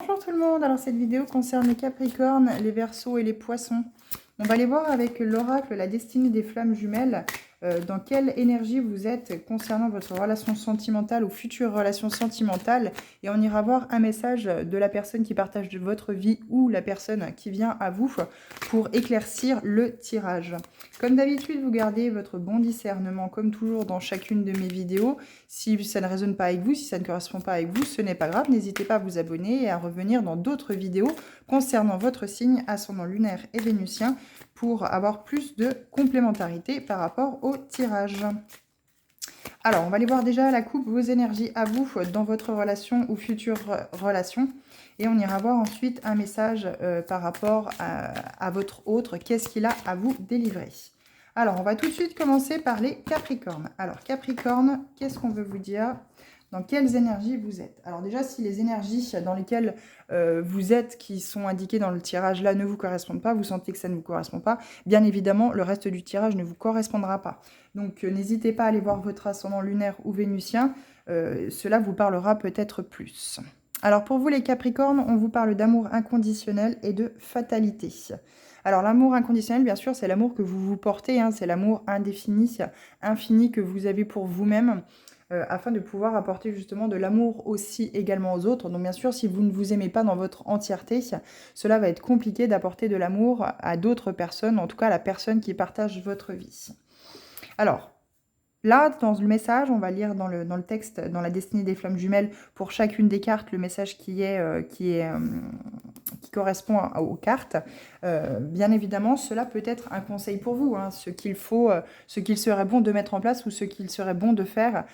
Bonjour tout le monde, alors cette vidéo concerne les Capricornes, les Verseaux et les Poissons. On va aller voir avec l'oracle la destinée des flammes jumelles, dans quelle énergie vous êtes concernant votre relation sentimentale ou future relation sentimentale. Et on ira voir un message de la personne qui partage de votre vie ou la personne qui vient à vous pour éclaircir le tirage. Comme d'habitude, vous gardez votre bon discernement comme toujours dans chacune de mes vidéos. Si ça ne résonne pas avec vous, si ça ne correspond pas avec vous, ce n'est pas grave. N'hésitez pas à vous abonner et à revenir dans d'autres vidéos concernant votre signe, ascendant lunaire et vénusien pour avoir plus de complémentarité par rapport au tirage. Alors, on va aller voir déjà la coupe, vos énergies à vous dans votre relation ou future relation. Et on ira voir ensuite un message par rapport à votre autre. Qu'est-ce qu'il a à vous délivrer? Alors, on va tout de suite commencer par les Capricornes. Alors, Capricorne, qu'est-ce qu'on veut vous dire? Dans quelles énergies vous êtes? Alors déjà, si les énergies dans lesquelles vous êtes, qui sont indiquées dans le tirage là, ne vous correspondent pas, vous sentez que ça ne vous correspond pas, bien évidemment, le reste du tirage ne vous correspondra pas. Donc, n'hésitez pas à aller voir votre ascendant lunaire ou vénusien. Cela vous parlera peut-être plus. Alors, pour vous les Capricornes, on vous parle d'amour inconditionnel et de fatalité. Alors, l'amour inconditionnel, bien sûr, c'est l'amour que vous vous portez, hein, c'est l'amour indéfini, infini que vous avez pour vous-même. Afin de pouvoir apporter justement de l'amour aussi également aux autres. Donc bien sûr, si vous ne vous aimez pas dans votre entièreté, cela va être compliqué d'apporter de l'amour à d'autres personnes, en tout cas à la personne qui partage votre vie. Alors, là, dans le message, on va lire dans le texte, dans la destinée des flammes jumelles, pour chacune des cartes, le message qui correspond aux cartes. Bien évidemment, cela peut être un conseil pour vous, hein, ce qu'il serait bon de mettre en place ou ce qu'il serait bon de faire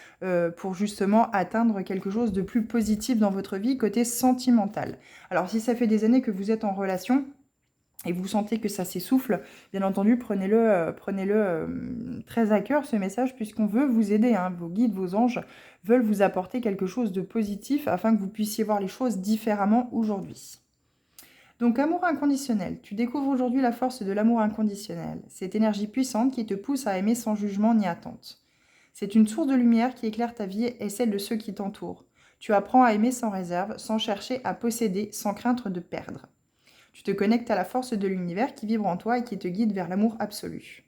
pour justement atteindre quelque chose de plus positif dans votre vie côté sentimental. Alors, si ça fait des années que vous êtes en relation, et vous sentez que ça s'essouffle, bien entendu, prenez-le très à cœur, ce message, puisqu'on veut vous aider. Hein. Vos guides, vos anges veulent vous apporter quelque chose de positif afin que vous puissiez voir les choses différemment aujourd'hui. Donc, amour inconditionnel. Tu découvres aujourd'hui la force de l'amour inconditionnel. Cette énergie puissante qui te pousse à aimer sans jugement ni attente. C'est une source de lumière qui éclaire ta vie et celle de ceux qui t'entourent. Tu apprends à aimer sans réserve, sans chercher à posséder, sans craindre de perdre. Tu te connectes à la force de l'univers qui vibre en toi et qui te guide vers l'amour absolu.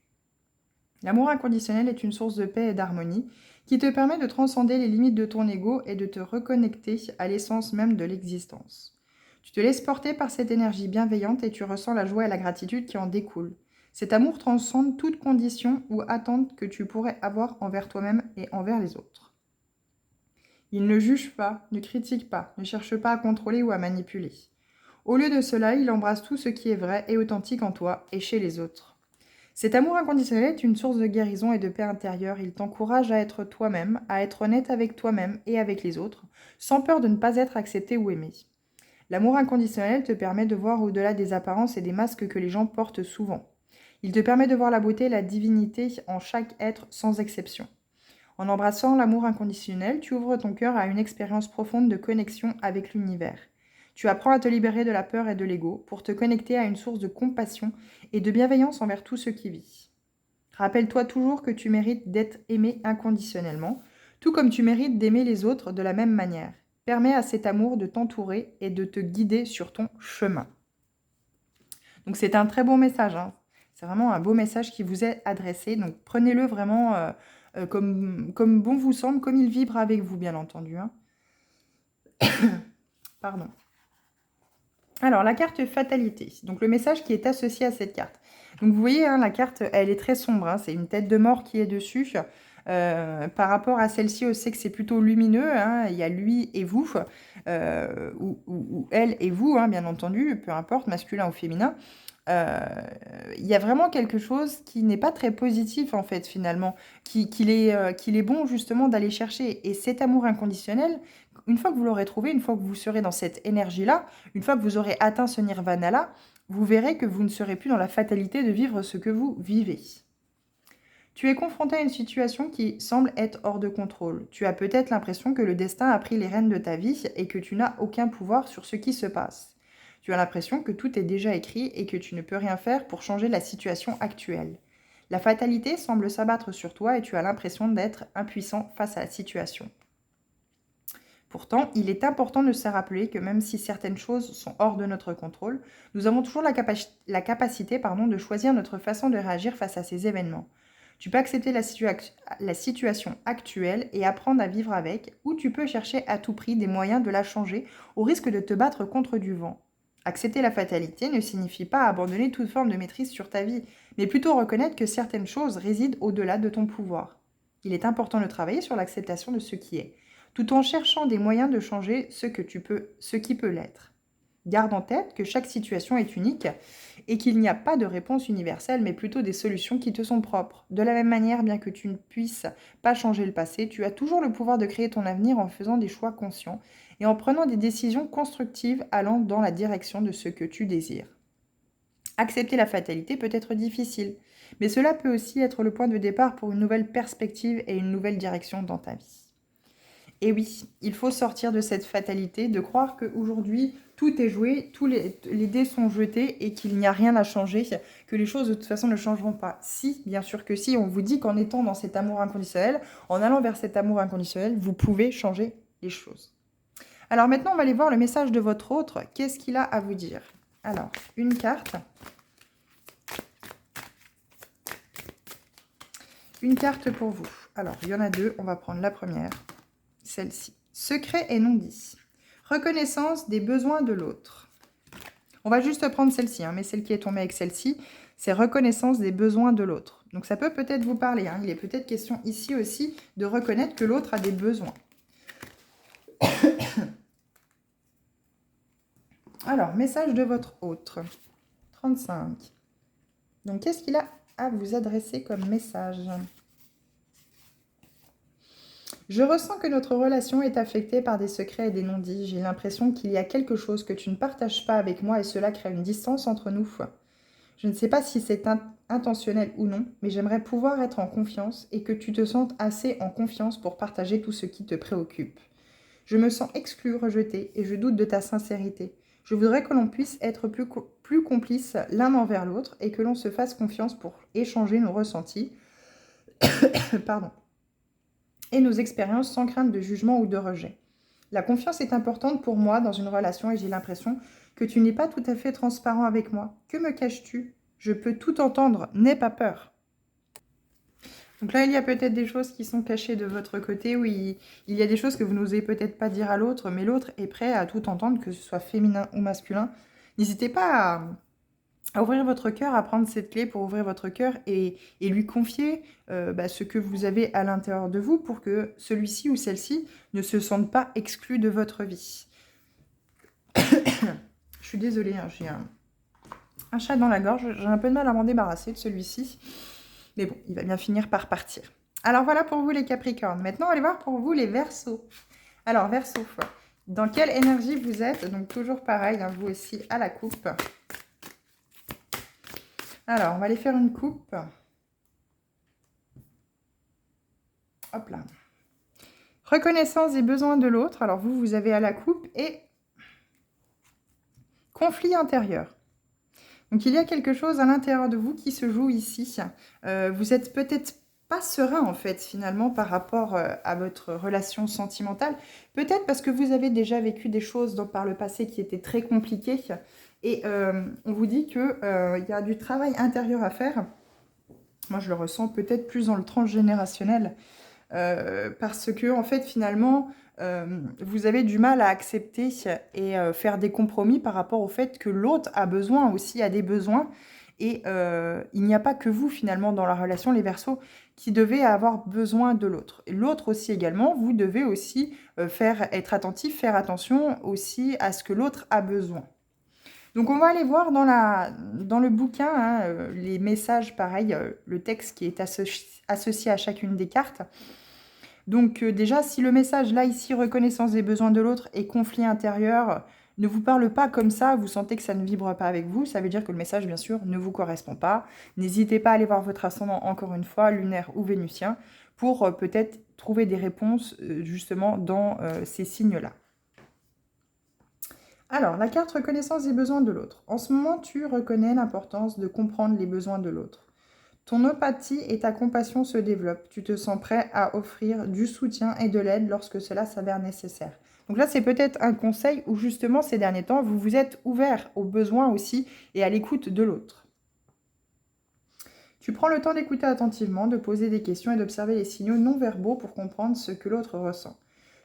L'amour inconditionnel est une source de paix et d'harmonie qui te permet de transcender les limites de ton ego et de te reconnecter à l'essence même de l'existence. Tu te laisses porter par cette énergie bienveillante et tu ressens la joie et la gratitude qui en découlent. Cet amour transcende toute condition ou attente que tu pourrais avoir envers toi-même et envers les autres. Il ne juge pas, ne critique pas, ne cherche pas à contrôler ou à manipuler. Au lieu de cela, il embrasse tout ce qui est vrai et authentique en toi et chez les autres. Cet amour inconditionnel est une source de guérison et de paix intérieure. Il t'encourage à être toi-même, à être honnête avec toi-même et avec les autres, sans peur de ne pas être accepté ou aimé. L'amour inconditionnel te permet de voir au-delà des apparences et des masques que les gens portent souvent. Il te permet de voir la beauté et la divinité en chaque être sans exception. En embrassant l'amour inconditionnel, tu ouvres ton cœur à une expérience profonde de connexion avec l'univers. Tu apprends à te libérer de la peur et de l'ego pour te connecter à une source de compassion et de bienveillance envers tout ce qui vit. Rappelle-toi toujours que tu mérites d'être aimé inconditionnellement, tout comme tu mérites d'aimer les autres de la même manière. Permets à cet amour de t'entourer et de te guider sur ton chemin. Donc c'est un très bon message, hein. C'est vraiment un beau message qui vous est adressé. Donc prenez-le vraiment comme bon vous semble, comme il vibre avec vous, bien entendu. Hein. Pardon. Alors, la carte fatalité, donc le message qui est associé à cette carte. Donc, vous voyez, hein, la carte, elle est très sombre, hein, c'est une tête de mort qui est dessus. Par rapport à celle-ci, on sait que c'est plutôt lumineux, hein, il y a lui et vous, ou elle et vous, hein, bien entendu, peu importe, masculin ou féminin. Il y a vraiment quelque chose qui n'est pas très positif, en fait, finalement, qu'il est bon, justement, d'aller chercher. Et cet amour inconditionnel, une fois que vous l'aurez trouvé, une fois que vous serez dans cette énergie-là, une fois que vous aurez atteint ce nirvana-là, vous verrez que vous ne serez plus dans la fatalité de vivre ce que vous vivez. Tu es confronté à une situation qui semble être hors de contrôle. Tu as peut-être l'impression que le destin a pris les rênes de ta vie et que tu n'as aucun pouvoir sur ce qui se passe. Tu as l'impression que tout est déjà écrit et que tu ne peux rien faire pour changer la situation actuelle. La fatalité semble s'abattre sur toi et tu as l'impression d'être impuissant face à la situation. Pourtant, il est important de se rappeler que même si certaines choses sont hors de notre contrôle, nous avons toujours la capacité de choisir notre façon de réagir face à ces événements. Tu peux accepter la situation actuelle et apprendre à vivre avec, ou tu peux chercher à tout prix des moyens de la changer au risque de te battre contre du vent. Accepter la fatalité ne signifie pas abandonner toute forme de maîtrise sur ta vie, mais plutôt reconnaître que certaines choses résident au-delà de ton pouvoir. Il est important de travailler sur l'acceptation de ce qui est, tout en cherchant des moyens de changer ce qui peut l'être. Garde en tête que chaque situation est unique et qu'il n'y a pas de réponse universelle, mais plutôt des solutions qui te sont propres. De la même manière, bien que tu ne puisses pas changer le passé, tu as toujours le pouvoir de créer ton avenir en faisant des choix conscients et en prenant des décisions constructives allant dans la direction de ce que tu désires. Accepter la fatalité peut être difficile, mais cela peut aussi être le point de départ pour une nouvelle perspective et une nouvelle direction dans ta vie. Et oui, il faut sortir de cette fatalité, de croire qu'aujourd'hui, tout est joué, tous les dés sont jetés et qu'il n'y a rien à changer, que les choses de toute façon ne changeront pas. Si, bien sûr que si, on vous dit qu'en étant dans cet amour inconditionnel, en allant vers cet amour inconditionnel, vous pouvez changer les choses. Alors maintenant, on va aller voir le message de votre autre. Qu'est-ce qu'il a à vous dire? Alors, une carte. Une carte pour vous. Alors, il y en a deux, on va prendre la première. Celle-ci. Secret et non dit. Reconnaissance des besoins de l'autre. On va juste prendre celle-ci, mais celle qui est tombée avec celle-ci, c'est reconnaissance des besoins de l'autre. Donc ça peut peut-être vous parler. Il est peut-être question ici aussi de reconnaître que l'autre a des besoins. Alors, message de votre autre. 35. Donc, qu'est-ce qu'il a à vous adresser comme message ? Je ressens que notre relation est affectée par des secrets et des non-dits. J'ai l'impression qu'il y a quelque chose que tu ne partages pas avec moi et cela crée une distance entre nous. Je ne sais pas si c'est intentionnel ou non, mais j'aimerais pouvoir être en confiance et que tu te sentes assez en confiance pour partager tout ce qui te préoccupe. Je me sens exclue, rejetée et je doute de ta sincérité. Je voudrais que l'on puisse être plus complices l'un envers l'autre et que l'on se fasse confiance pour échanger nos ressentis. Pardon. Et nos expériences sans crainte de jugement ou de rejet. La confiance est importante pour moi dans une relation et j'ai l'impression que tu n'es pas tout à fait transparent avec moi. Que me caches-tu? Je peux tout entendre, n'aie pas peur. Donc là, il y a peut-être des choses qui sont cachées de votre côté, oui, il y a des choses que vous n'osez peut-être pas dire à l'autre, mais l'autre est prêt à tout entendre, que ce soit féminin ou masculin. N'hésitez pas à ouvrir votre cœur, à prendre cette clé pour ouvrir votre cœur et lui confier ce que vous avez à l'intérieur de vous pour que celui-ci ou celle-ci ne se sente pas exclu de votre vie. Je suis désolée, j'ai un chat dans la gorge, j'ai un peu de mal à m'en débarrasser de celui-ci, mais bon, il va bien finir par partir. Alors voilà pour vous les Capricornes. Maintenant, on va aller voir pour vous les Verseaux. Alors Verseaux, dans quelle énergie vous êtes? Donc toujours pareil, vous aussi à la coupe. Alors, on va aller faire une coupe. Hop là. Reconnaissance des besoins de l'autre. Alors, vous avez à la coupe et conflit intérieur. Donc, il y a quelque chose à l'intérieur de vous qui se joue ici. Vous êtes peut-être pas serein, en fait, finalement, par rapport à votre relation sentimentale. Peut-être parce que vous avez déjà vécu des choses par le passé qui étaient très compliquées. Et on vous dit qu'il y a du travail intérieur à faire. Moi, je le ressens peut-être plus dans le transgénérationnel. Parce que, en fait, finalement, vous avez du mal à accepter et faire des compromis par rapport au fait que l'autre a besoin aussi, a des besoins. Et il n'y a pas que vous, finalement, dans la relation, les Verseaux, qui devez avoir besoin de l'autre. Et l'autre aussi également, vous devez aussi être attentif, faire attention aussi à ce que l'autre a besoin. Donc, on va aller voir dans le bouquin les messages, pareil, le texte qui est associé à chacune des cartes. Donc, déjà, si le message, là, ici, reconnaissance des besoins de l'autre et conflit intérieur, ne vous parle pas comme ça, vous sentez que ça ne vibre pas avec vous, ça veut dire que le message, bien sûr, ne vous correspond pas. N'hésitez pas à aller voir votre ascendant, encore une fois, lunaire ou vénusien, pour peut-être trouver des réponses, justement, dans ces signes-là. Alors, la carte reconnaissance des besoins de l'autre. En ce moment, tu reconnais l'importance de comprendre les besoins de l'autre. Ton empathie et ta compassion se développent. Tu te sens prêt à offrir du soutien et de l'aide lorsque cela s'avère nécessaire. Donc là, c'est peut-être un conseil où justement, ces derniers temps, vous vous êtes ouvert aux besoins aussi et à l'écoute de l'autre. Tu prends le temps d'écouter attentivement, de poser des questions et d'observer les signaux non verbaux pour comprendre ce que l'autre ressent.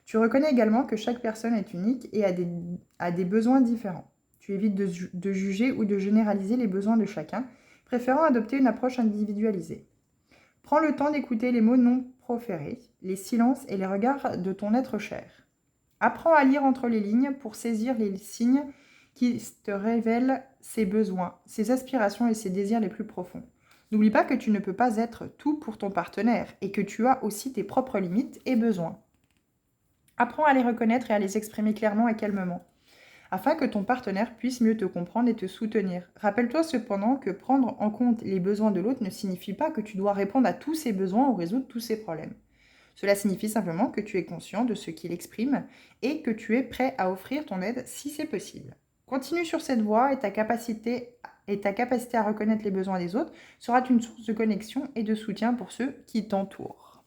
Tu reconnais également que chaque personne est unique et a des besoins différents. Tu évites de juger ou de généraliser les besoins de chacun, préférant adopter une approche individualisée. Prends le temps d'écouter les mots non proférés, les silences et les regards de ton être cher. Apprends à lire entre les lignes pour saisir les signes qui te révèlent ses besoins, ses aspirations et ses désirs les plus profonds. N'oublie pas que tu ne peux pas être tout pour ton partenaire et que tu as aussi tes propres limites et besoins. Apprends à les reconnaître et à les exprimer clairement et calmement, afin que ton partenaire puisse mieux te comprendre et te soutenir. Rappelle-toi cependant que prendre en compte les besoins de l'autre ne signifie pas que tu dois répondre à tous ses besoins ou résoudre tous ses problèmes. Cela signifie simplement que tu es conscient de ce qu'il exprime et que tu es prêt à offrir ton aide si c'est possible. Continue sur cette voie et ta capacité à reconnaître les besoins des autres sera une source de connexion et de soutien pour ceux qui t'entourent.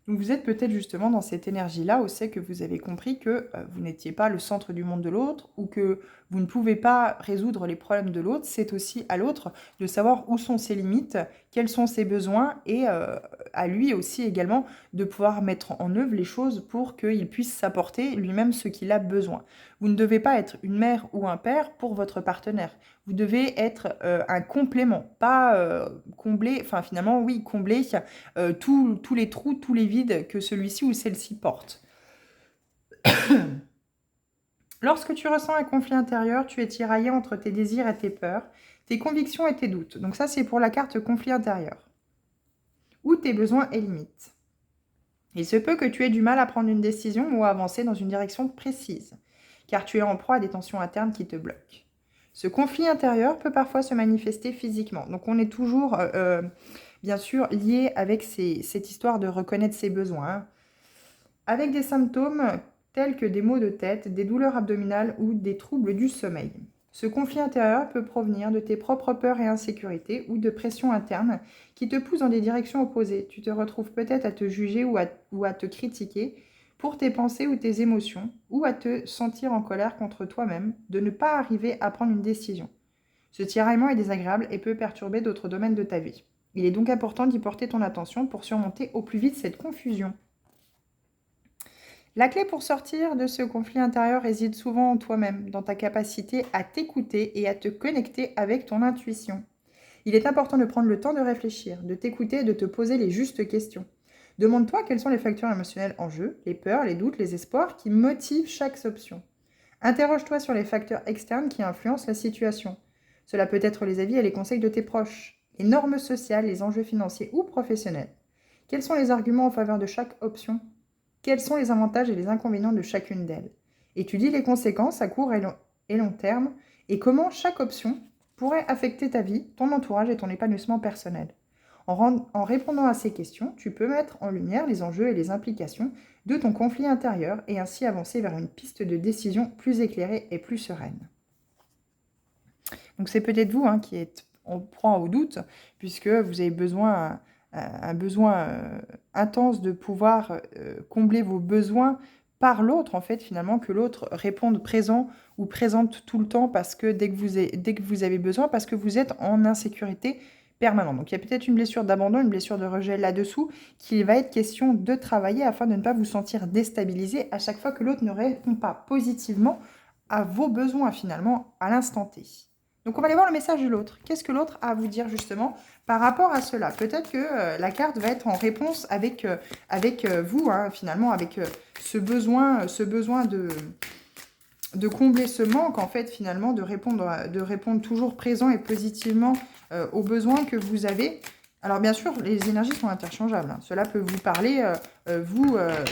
Donc vous êtes peut-être justement dans cette énergie-là où c'est que vous avez compris que vous n'étiez pas le centre du monde de l'autre ou que vous ne pouvez pas résoudre les problèmes de l'autre. C'est aussi à l'autre de savoir où sont ses limites, quels sont ses besoins et à lui aussi également de pouvoir mettre en œuvre les choses pour qu'il puisse s'apporter lui-même ce qu'il a besoin. Vous ne devez pas être une mère ou un père pour votre partenaire. Vous devez être un complément, pas combler, enfin finalement oui, combler tous les trous, tous les vides que celui-ci ou celle-ci porte. Lorsque tu ressens un conflit intérieur, tu es tiraillé entre tes désirs et tes peurs, tes convictions et tes doutes. Donc ça, c'est pour la carte conflit intérieur. Ou tes besoins et limites. Il se peut que tu aies du mal à prendre une décision ou à avancer dans une direction précise, car tu es en proie à des tensions internes qui te bloquent. Ce conflit intérieur peut parfois se manifester physiquement. Donc on est toujours, bien sûr, lié avec cette histoire de reconnaître ses besoins, avec des symptômes tels que des maux de tête, des douleurs abdominales ou des troubles du sommeil. Ce conflit intérieur peut provenir de tes propres peurs et insécurités ou de pressions internes qui te poussent dans des directions opposées. Tu te retrouves peut-être à te juger ou à te critiquer pour tes pensées ou tes émotions, ou à te sentir en colère contre toi-même de ne pas arriver à prendre une décision. Ce tiraillement est désagréable et peut perturber d'autres domaines de ta vie. Il est donc important d'y porter ton attention pour surmonter au plus vite cette confusion. La clé pour sortir de ce conflit intérieur réside souvent en toi-même, dans ta capacité à t'écouter et à te connecter avec ton intuition. Il est important de prendre le temps de réfléchir, de t'écouter et de te poser les justes questions. Demande-toi quels sont les facteurs émotionnels en jeu, les peurs, les doutes, les espoirs qui motivent chaque option. Interroge-toi sur les facteurs externes qui influencent la situation. Cela peut être les avis et les conseils de tes proches, les normes sociales, les enjeux financiers ou professionnels. Quels sont les arguments en faveur de chaque option? Quels sont les avantages et les inconvénients de chacune d'elles? Étudie les conséquences à court et long terme et comment chaque option pourrait affecter ta vie, ton entourage et ton épanouissement personnel. En répondant à ces questions, tu peux mettre en lumière les enjeux et les implications de ton conflit intérieur et ainsi avancer vers une piste de décision plus éclairée et plus sereine. Donc c'est peut-être vous qui êtes en proie au doute, puisque vous avez besoin, un besoin intense de pouvoir combler vos besoins par l'autre, en fait, finalement, que l'autre réponde présent ou présente tout le temps parce que dès que vous avez besoin, parce que vous êtes en insécurité permanente. Donc il y a peut-être une blessure d'abandon, une blessure de rejet là-dessous qu'il va être question de travailler afin de ne pas vous sentir déstabilisé à chaque fois que l'autre ne répond pas positivement à vos besoins, finalement, à l'instant T. Donc on va aller voir le message de l'autre. Qu'est-ce que l'autre a à vous dire justement par rapport à cela? Peut-être que la carte va être en réponse avec vous, finalement, avec ce besoin de combler ce manque, en fait, finalement, de répondre toujours présent et positivement aux besoins que vous avez. Alors, bien sûr, les énergies sont interchangeables. Cela peut vous parler,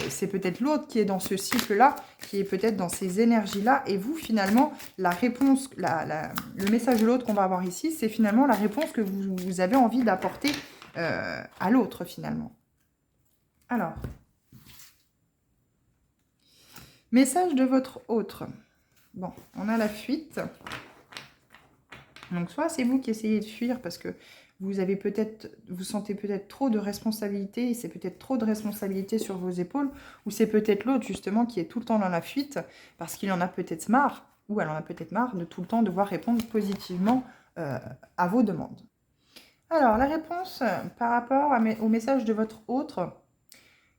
c'est peut-être l'autre qui est dans ce cycle-là, qui est peut-être dans ces énergies-là. Et vous, finalement, la réponse, le message de l'autre qu'on va avoir ici, c'est finalement la réponse que vous avez envie d'apporter à l'autre, finalement. Alors, message de votre autre. Bon, on a la fuite. Donc, soit c'est vous qui essayez de fuir parce que vous sentez peut-être trop de responsabilités, et c'est peut-être trop de responsabilités sur vos épaules, ou c'est peut-être l'autre justement qui est tout le temps dans la fuite, parce qu'il en a peut-être marre, ou elle en a peut-être marre de tout le temps devoir répondre positivement à vos demandes. Alors, la réponse par rapport au message de votre autre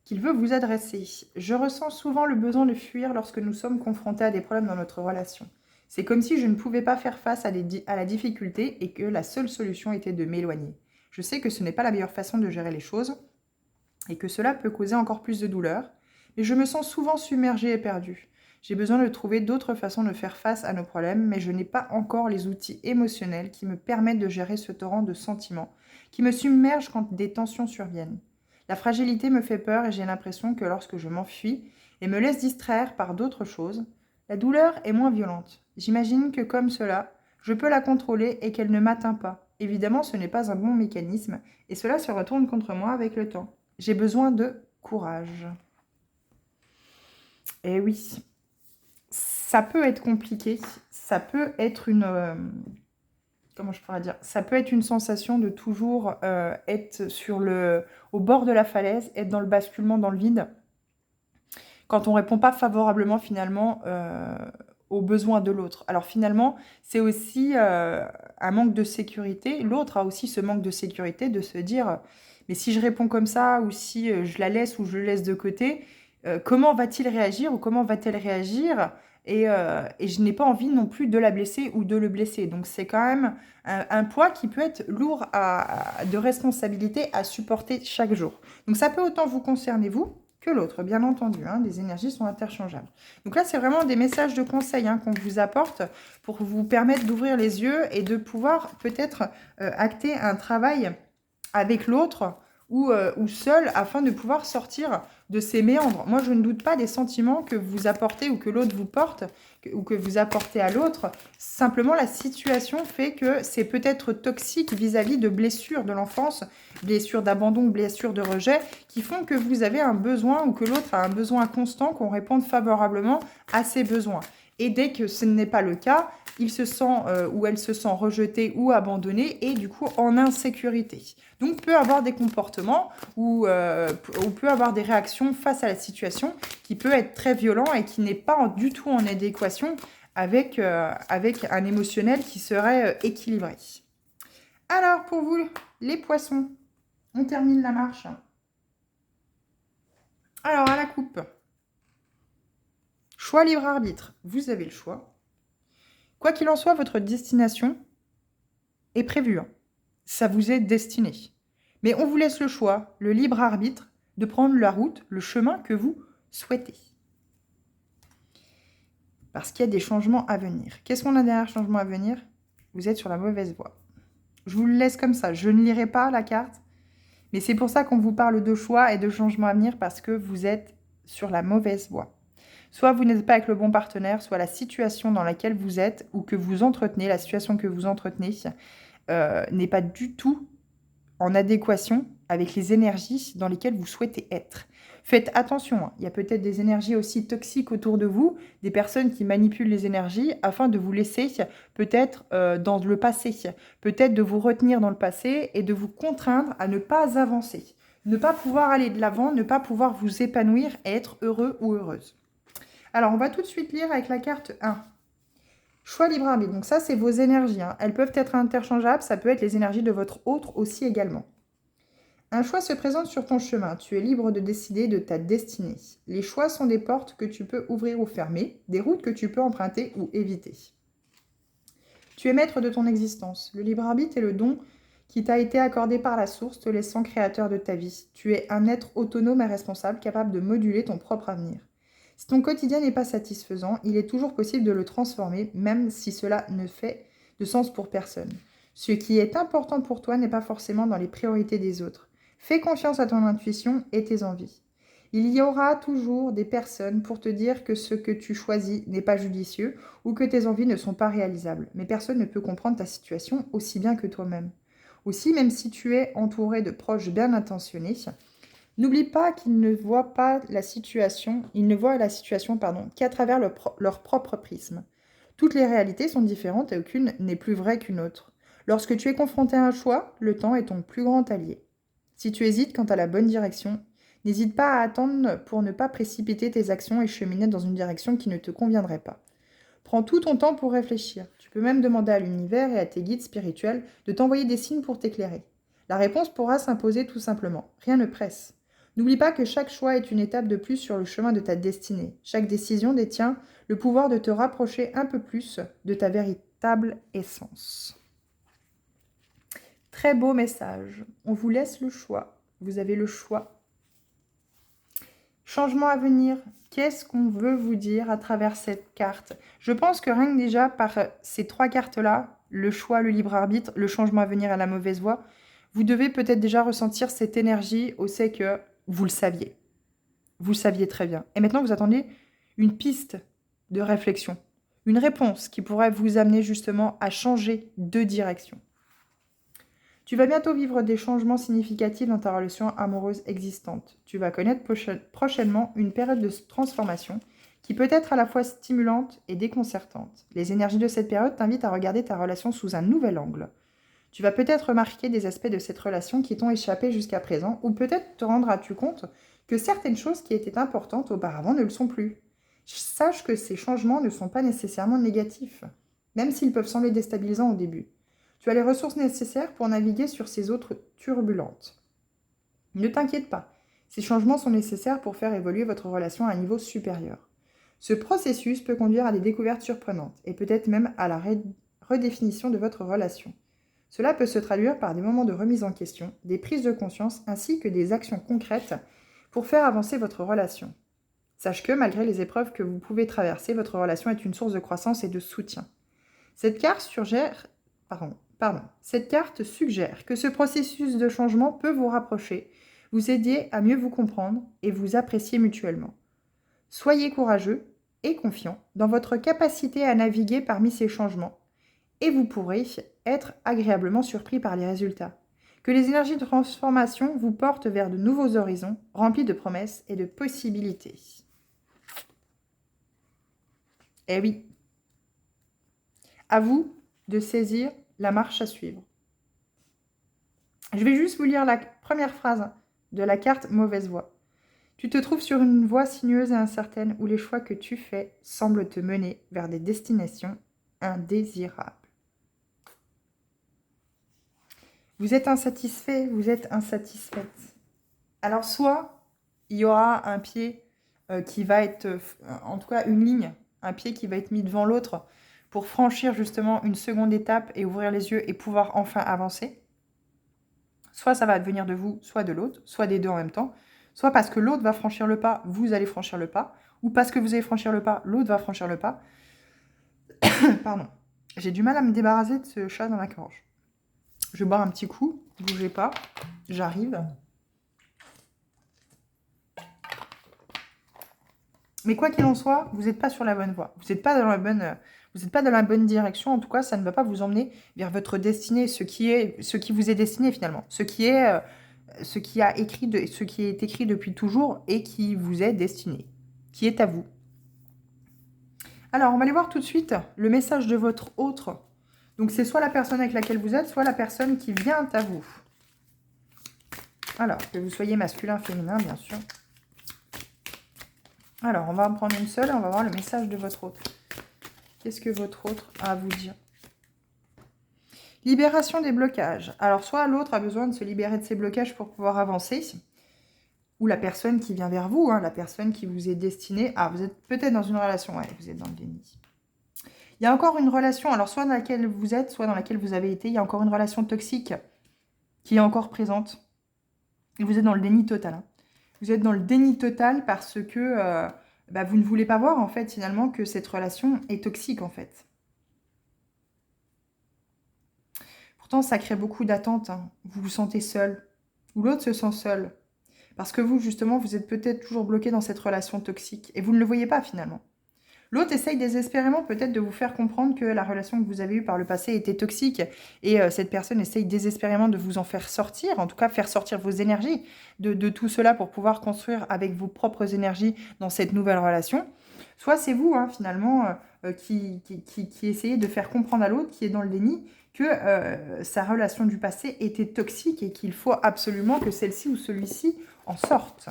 qu'il veut vous adresser. Je ressens souvent le besoin de fuir lorsque nous sommes confrontés à des problèmes dans notre relation. C'est comme si je ne pouvais pas faire face à la difficulté et que la seule solution était de m'éloigner. Je sais que ce n'est pas la meilleure façon de gérer les choses et que cela peut causer encore plus de douleur, mais je me sens souvent submergée et perdue. J'ai besoin de trouver d'autres façons de faire face à nos problèmes, mais je n'ai pas encore les outils émotionnels qui me permettent de gérer ce torrent de sentiments qui me submerge quand des tensions surviennent. La fragilité me fait peur et j'ai l'impression que lorsque je m'enfuis et me laisse distraire par d'autres choses, la douleur est moins violente. J'imagine que comme cela, je peux la contrôler et qu'elle ne m'atteint pas. Évidemment, ce n'est pas un bon mécanisme et cela se retourne contre moi avec le temps. J'ai besoin de courage. Et oui, ça peut être compliqué, ça peut être comment je pourrais dire, ça peut être une sensation de toujours être au bord de la falaise, être dans le basculement, dans le vide, quand on ne répond pas favorablement finalement aux besoins de l'autre. Alors finalement, c'est aussi un manque de sécurité. L'autre a aussi ce manque de sécurité de se dire, mais si je réponds comme ça, ou si je la laisse ou je le laisse de côté, comment va-t-il réagir ou comment va-t-elle réagir et je n'ai pas envie non plus de la blesser ou de le blesser. Donc c'est quand même un poids qui peut être lourd de responsabilité à supporter chaque jour. Donc ça peut autant vous concerner vous que l'autre, bien entendu. Les énergies sont interchangeables. Donc là, c'est vraiment des messages de conseil qu'on vous apporte pour vous permettre d'ouvrir les yeux et de pouvoir peut-être acter un travail avec l'autre ou seul afin de pouvoir sortir de ces méandres. Moi, je ne doute pas des sentiments que vous apportez ou que l'autre vous porte ou que vous apportez à l'autre. Simplement, la situation fait que c'est peut-être toxique vis-à-vis de blessures de l'enfance, blessures d'abandon, blessures de rejet, qui font que vous avez un besoin ou que l'autre a un besoin constant qu'on réponde favorablement à ses besoins. Et dès que ce n'est pas le cas, il se sent ou elle se sent rejetée ou abandonnée et du coup en insécurité. Donc peut avoir des comportements ou peut avoir des réactions face à la situation qui peut être très violent et qui n'est pas du tout en adéquation avec un émotionnel qui serait équilibré. Alors pour vous les poissons, on termine la marche. Alors à la coupe. Choix libre arbitre, vous avez le choix. Quoi qu'il en soit, votre destination est prévue. Ça vous est destiné. Mais on vous laisse le choix, le libre arbitre, de prendre la route, le chemin que vous souhaitez. Parce qu'il y a des changements à venir. Qu'est-ce qu'on a derrière changement à venir? Vous êtes sur la mauvaise voie. Je vous le laisse comme ça. Je ne lirai pas la carte. Mais c'est pour ça qu'on vous parle de choix et de changement à venir parce que vous êtes sur la mauvaise voie. Soit vous n'êtes pas avec le bon partenaire, soit la situation dans laquelle vous êtes ou que vous entretenez, la situation que vous entretenez n'est pas du tout en adéquation avec les énergies dans lesquelles vous souhaitez être. Faites attention, il y a peut-être des énergies aussi toxiques autour de vous, des personnes qui manipulent les énergies afin de vous laisser peut-être dans le passé, peut-être de vous retenir dans le passé et de vous contraindre à ne pas avancer, ne pas pouvoir aller de l'avant, ne pas pouvoir vous épanouir et être heureux ou heureuse. Alors, on va tout de suite lire avec la carte 1. Choix libre arbitre. Donc ça, c'est vos énergies. Elles peuvent être interchangeables. Ça peut être les énergies de votre autre aussi également. Un choix se présente sur ton chemin. Tu es libre de décider de ta destinée. Les choix sont des portes que tu peux ouvrir ou fermer, des routes que tu peux emprunter ou éviter. Tu es maître de ton existence. Le libre arbitre est le don qui t'a été accordé par la source, te laissant créateur de ta vie. Tu es un être autonome et responsable, capable de moduler ton propre avenir. Si ton quotidien n'est pas satisfaisant, il est toujours possible de le transformer, même si cela ne fait de sens pour personne. Ce qui est important pour toi n'est pas forcément dans les priorités des autres. Fais confiance à ton intuition et tes envies. Il y aura toujours des personnes pour te dire que ce que tu choisis n'est pas judicieux ou que tes envies ne sont pas réalisables. Mais personne ne peut comprendre ta situation aussi bien que toi-même. Aussi, même si tu es entouré de proches bien intentionnés, n'oublie pas qu'ils ne voient la situation qu'à travers leur propre prisme. Toutes les réalités sont différentes et aucune n'est plus vraie qu'une autre. Lorsque tu es confronté à un choix, le temps est ton plus grand allié. Si tu hésites quant à la bonne direction, n'hésite pas à attendre pour ne pas précipiter tes actions et cheminer dans une direction qui ne te conviendrait pas. Prends tout ton temps pour réfléchir. Tu peux même demander à l'univers et à tes guides spirituels de t'envoyer des signes pour t'éclairer. La réponse pourra s'imposer tout simplement. Rien ne presse. N'oublie pas que chaque choix est une étape de plus sur le chemin de ta destinée. Chaque décision détient le pouvoir de te rapprocher un peu plus de ta véritable essence. Très beau message. On vous laisse le choix. Vous avez le choix. Changement à venir. Qu'est-ce qu'on veut vous dire à travers cette carte? Je pense que rien que déjà par ces 3 cartes-là, le choix, le libre arbitre, le changement à venir et la mauvaise voie, vous devez peut-être déjà ressentir cette énergie au fait que vous le saviez. Vous le saviez très bien. Et maintenant, vous attendez une piste de réflexion, une réponse qui pourrait vous amener justement à changer de direction. Tu vas bientôt vivre des changements significatifs dans ta relation amoureuse existante. Tu vas connaître prochainement une période de transformation qui peut être à la fois stimulante et déconcertante. Les énergies de cette période t'invitent à regarder ta relation sous un nouvel angle. Tu vas peut-être remarquer des aspects de cette relation qui t'ont échappé jusqu'à présent, ou peut-être te rendras-tu compte que certaines choses qui étaient importantes auparavant ne le sont plus. Sache que ces changements ne sont pas nécessairement négatifs, même s'ils peuvent sembler déstabilisants au début. Tu as les ressources nécessaires pour naviguer sur ces autres turbulentes. Ne t'inquiète pas, ces changements sont nécessaires pour faire évoluer votre relation à un niveau supérieur. Ce processus peut conduire à des découvertes surprenantes et peut-être même à la redéfinition de votre relation. Cela peut se traduire par des moments de remise en question, des prises de conscience ainsi que des actions concrètes pour faire avancer votre relation. Sache que malgré les épreuves que vous pouvez traverser, votre relation est une source de croissance et de soutien. Cette carte suggère que ce processus de changement peut vous rapprocher, vous aider à mieux vous comprendre et vous apprécier mutuellement. Soyez courageux et confiant dans votre capacité à naviguer parmi ces changements et vous pourrez être agréablement surpris par les résultats. Que les énergies de transformation vous portent vers de nouveaux horizons remplis de promesses et de possibilités. Eh oui, à vous de saisir la marche à suivre. Je vais juste vous lire la première phrase de la carte Mauvaise voie. Tu te trouves sur une voie sinueuse et incertaine où les choix que tu fais semblent te mener vers des destinations indésirables. Vous êtes insatisfait, vous êtes insatisfaite. Alors soit il y aura un pied qui va être, en tout cas une ligne, un pied qui va être mis devant l'autre pour franchir justement une seconde étape et ouvrir les yeux et pouvoir enfin avancer. Soit ça va venir de vous, soit de l'autre, soit des deux en même temps. Soit parce que l'autre va franchir le pas, vous allez franchir le pas. Ou parce que vous allez franchir le pas, l'autre va franchir le pas. Pardon. J'ai du mal à me débarrasser de ce chat dans la gorge. Je vais boire un petit coup. Ne bougez pas. J'arrive. Mais quoi qu'il en soit, vous n'êtes pas sur la bonne voie. Vous n'êtes pas dans la bonne direction. En tout cas, ça ne va pas vous emmener vers votre destinée, ce qui vous est destiné finalement. Ce qui est écrit depuis toujours et qui vous est destiné, qui est à vous. Alors, on va aller voir tout de suite le message de votre autre. Donc, c'est soit la personne avec laquelle vous êtes, soit la personne qui vient à vous. Alors, que vous soyez masculin, féminin, bien sûr. Alors, on va en prendre une seule et on va voir le message de votre autre. Qu'est-ce que votre autre a à vous dire? Libération des blocages. Alors, soit l'autre a besoin de se libérer de ses blocages pour pouvoir avancer, ou la personne qui vient vers vous, la personne qui vous est destinée. Ah, vous êtes peut-être dans une relation, ouais, vous êtes dans le déni. Il y a encore une relation, alors soit dans laquelle vous êtes, soit dans laquelle vous avez été, il y a encore une relation toxique qui est encore présente. Et vous êtes dans le déni total. Vous êtes dans le déni total parce que vous ne voulez pas voir, en fait, finalement, que cette relation est toxique, en fait. Pourtant, ça crée beaucoup d'attentes. Vous vous sentez seul. Ou l'autre se sent seul. Parce que vous, justement, vous êtes peut-être toujours bloqué dans cette relation toxique. Et vous ne le voyez pas, finalement. L'autre essaye désespérément peut-être de vous faire comprendre que la relation que vous avez eue par le passé était toxique. Et cette personne essaye désespérément de vous en faire sortir, en tout cas faire sortir vos énergies de tout cela pour pouvoir construire avec vos propres énergies dans cette nouvelle relation. Soit c'est vous, hein, finalement, qui essayez de faire comprendre à l'autre, qui est dans le déni, que sa relation du passé était toxique et qu'il faut absolument que celle-ci ou celui-ci en sorte.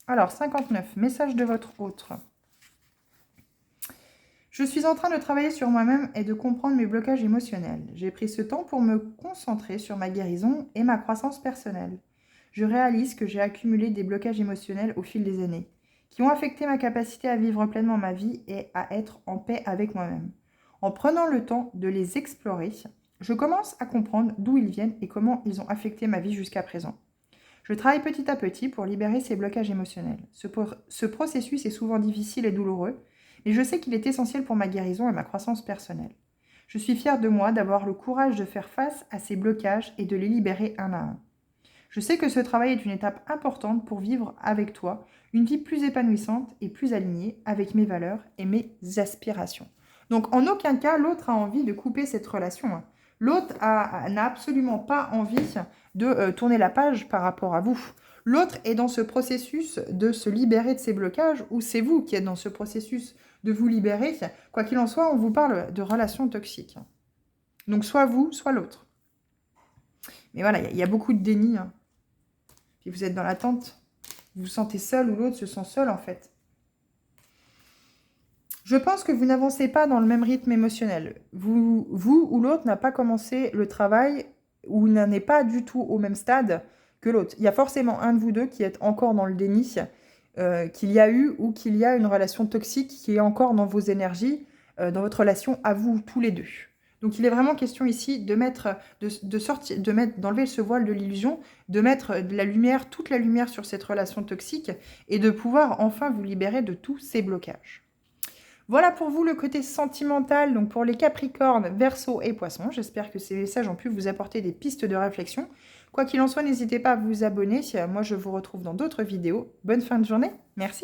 Alors, 59, message de votre autre. Je suis en train de travailler sur moi-même et de comprendre mes blocages émotionnels. J'ai pris ce temps pour me concentrer sur ma guérison et ma croissance personnelle. Je réalise que j'ai accumulé des blocages émotionnels au fil des années, qui ont affecté ma capacité à vivre pleinement ma vie et à être en paix avec moi-même. En prenant le temps de les explorer, je commence à comprendre d'où ils viennent et comment ils ont affecté ma vie jusqu'à présent. Je travaille petit à petit pour libérer ces blocages émotionnels. Ce processus est souvent difficile et douloureux, mais je sais qu'il est essentiel pour ma guérison et ma croissance personnelle. Je suis fière de moi d'avoir le courage de faire face à ces blocages et de les libérer un à un. Je sais que ce travail est une étape importante pour vivre avec toi une vie plus épanouissante et plus alignée avec mes valeurs et mes aspirations. Donc en aucun cas l'autre a envie de couper cette relation. L'autre n'a absolument pas envie de tourner la page par rapport à vous. L'autre est dans ce processus de se libérer de ses blocages, ou c'est vous qui êtes dans ce processus de vous libérer. Quoi qu'il en soit, on vous parle de relations toxiques. Donc soit vous, soit l'autre. Mais voilà, il y a beaucoup de déni. Puis vous êtes dans l'attente. Vous vous sentez seul ou l'autre se sent seul en fait. Je pense que vous n'avancez pas dans le même rythme émotionnel. Vous ou l'autre n'a pas commencé le travail ou n'en est pas du tout au même stade que l'autre. Il y a forcément un de vous deux qui est encore dans le déni, qu'il y a eu ou qu'il y a une relation toxique qui est encore dans vos énergies, dans votre relation à vous tous les deux. Donc il est vraiment question ici de mettre, d'enlever ce voile de l'illusion, de mettre de la lumière, toute la lumière sur cette relation toxique et de pouvoir enfin vous libérer de tous ces blocages. Voilà pour vous le côté sentimental, donc pour les Capricornes, Verseau et Poissons. J'espère que ces messages ont pu vous apporter des pistes de réflexion. Quoi qu'il en soit, n'hésitez pas à vous abonner. Moi, je vous retrouve dans d'autres vidéos. Bonne fin de journée. Merci.